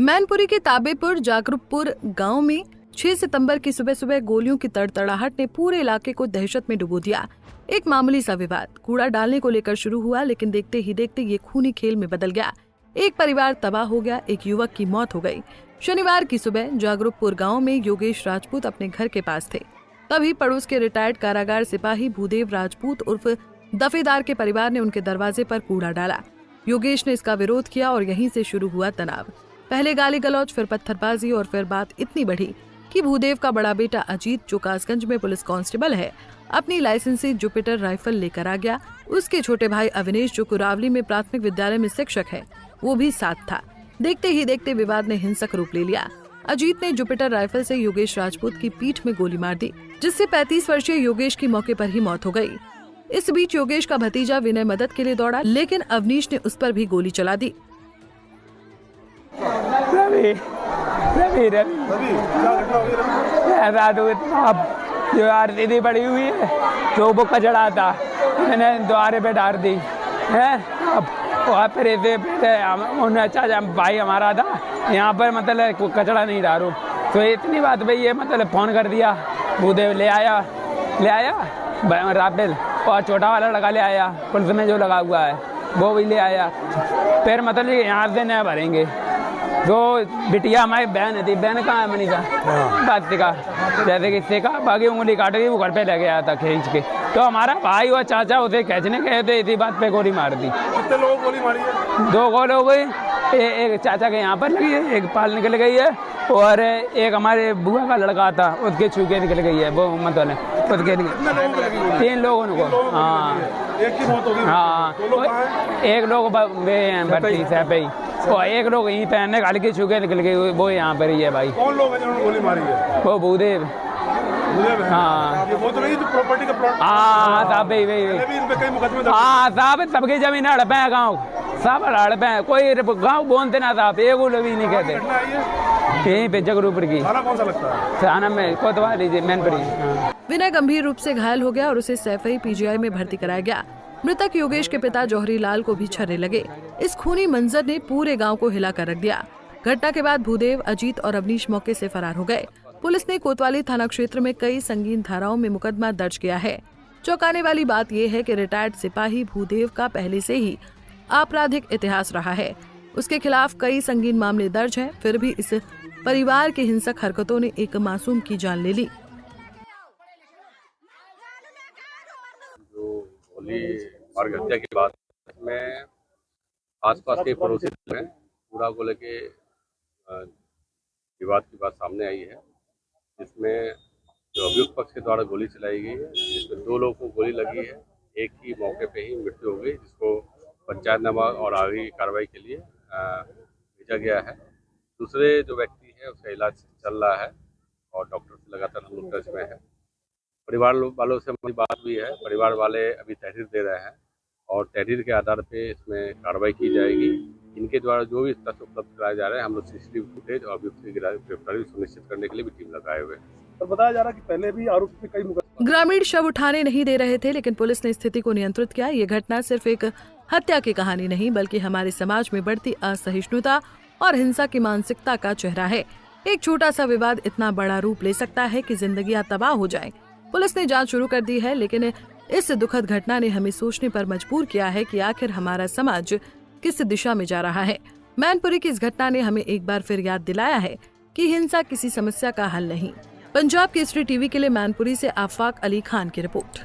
मैनपुरी के ताबेपुर जागरूकपुर गांव में 6 सितंबर की सुबह सुबह गोलियों की तड़तड़ाहट ने पूरे इलाके को दहशत में डुबो दिया। एक मामूली सा विवाद कूड़ा डालने को लेकर शुरू हुआ, लेकिन देखते ही देखते ये खूनी खेल में बदल गया। एक परिवार तबाह हो गया, एक युवक की मौत हो गई। शनिवार की सुबह जागरूकपुर गांव में योगेश राजपूत अपने घर के पास थे। तभी पड़ोस के रिटायर्ड कारागार सिपाही भूदेव राजपूत उर्फ दफेदार के परिवार ने उनके दरवाजे पर कूड़ा डाला। योगेश ने इसका विरोध किया और यहीं से शुरू हुआ तनाव। पहले गाली गलौज, फिर पत्थरबाजी और फिर बात इतनी बढ़ी कि भूदेव का बड़ा बेटा अजीत, जो कासगंज में पुलिस कांस्टेबल है, अपनी लाइसेंसी जुपिटर राइफल लेकर आ गया। उसके छोटे भाई अविनेश, जो कुरावली में प्राथमिक विद्यालय में शिक्षक है, वो भी साथ था। देखते ही देखते विवाद ने हिंसक रूप ले लिया। अजीत ने जुपिटर राइफल से योगेश राजपूत की पीठ में गोली मार दी, जिससे 35 वर्षीय योगेश की मौके पर ही मौत हो गई। इस बीच योगेश का भतीजा विनय मदद के लिए दौड़ा, लेकिन अवनीश ने उस पर भी गोली चला दी। रवि जो यार दीदी पड़ी हुई है तो वो कचड़ा था, मैंने द्वारे पे डाल दी है। अब वहाँ पर चाचा भाई हमारा था यहाँ पर, मतलब कचड़ा नहीं डालू, तो इतनी बात भाई ये मतलब फ़ोन कर दिया। भूदेव ले आया राफेल, और छोटा वाला लगा ले आया, पुलिस में जो लगा हुआ है वो भी ले आया। फिर मतलब यहाँ से नया भरेंगे। तो बिटिया हमारी बहन थी, बहन कहाँ है मनीषा, बात का जैसे कि इससे कहा बाकी उंगली काट गई, वो घर पे ले गया था खींच के। तो हमारा भाई और चाचा उसे खींचने गए थे, इसी बात पे गोली मार दी। कितने लोगों को गोली मारी है? 2 गोली हो गई, एक चाचा के यहाँ पर लगी है, एक पाल निकल गई है, और एक हमारे बुआ का लड़का था उसके छूके निकल गई है, वो मतलब उसके 3 लोगों को। हाँ, एक की मौत हो गई। हाँ, एक लोग भर्ती से पे, और एक लोग यहीं पहनने हल्के छूके निकल गई, वो यहाँ पर ही है भाई। कौन लोग हैं जिन्होंने गोली मारी है? वो भूदेव। हाँ, ये वो तो नहीं जो प्रॉपर्टी का प्लॉट। हाँ साहब भाई इन पे कई मुकदमे दर्ज। हाँ साहब, सबकी जमीन हड़पे है, गाँव सब हड़पे है, कोई गाँव बोलते ना साहब, एक भी नहीं कहते। यहीं पे जगरूपुर की। थाना कौन सा लगता है? थाना में कोतवाली मैनपुरी। विनय गंभीर रूप से घायल हो गया और उसे सैफई पीजीआई में भर्ती कराया गया। मृतक योगेश के पिता जौहरी लाल को भी छर्रे लगे। इस खूनी मंजर ने पूरे गांव को हिला कर रख दिया। घटना के बाद भूदेव, अजीत और अवनीश मौके से फरार हो गए। पुलिस ने कोतवाली थाना क्षेत्र में कई संगीन धाराओं में मुकदमा दर्ज किया है। चौंकाने वाली बात यह है कि रिटायर्ड सिपाही भूदेव का पहले से ही आपराधिक इतिहास रहा है। उसके खिलाफ कई संगीन मामले दर्ज हैं, फिर भी इस परिवार की हिंसक हरकतों ने एक मासूम की जान ले ली। और हत्या के बाद में आसपास के पड़ोसी हैं, पूरा को लेके विवाद की बात सामने आई है, जिसमें जो अभियुक्त पक्ष के द्वारा गोली चलाई गई है, जिसमें 2 लोगों को गोली लगी है। एक की मौके पे ही मृत्यु हो गई, जिसको पंचायतनामा और आगे की कार्रवाई के लिए भेजा गया है। दूसरे जो व्यक्ति है उसका इलाज चल रहा है और डॉक्टर से लगातार हम लोग टच में है। परिवार वालों से हमारी बात हुई है, परिवार वाले अभी तहरीर दे रहे हैं और तहरीर के आधार पे इसमें कार्रवाई की जाएगी। इनके द्वारा जो भी तथ्य उपलब्ध कराए जा रहे हैं, हम लोग सीसीटीवी फुटेज और अभियुक्त की गिरफ्तारी सुनिश्चित करने के लिए भी टीम लगाए हुए हैं। और बताया जा रहा है कि पहले भी आरोपी पे कई मुकदमे। ग्रामीण शव उठाने नहीं दे रहे थे, लेकिन पुलिस ने स्थिति को नियंत्रित किया। ये घटना सिर्फ एक हत्या की कहानी नहीं, बल्कि हमारे समाज में बढ़ती असहिष्णुता और हिंसा की मानसिकता का चेहरा है। एक छोटा सा विवाद इतना बड़ा रूप ले सकता है कि जिंदगियां तबाह हो जाएं। पुलिस ने जांच शुरू कर दी है, लेकिन इस दुखद घटना ने हमें सोचने पर मजबूर किया है कि आखिर हमारा समाज किस दिशा में जा रहा है। मैनपुरी की इस घटना ने हमें एक बार फिर याद दिलाया है कि हिंसा किसी समस्या का हल नहीं। पंजाब केसरी टीवी के लिए मैनपुरी से आफाक अली खान की रिपोर्ट।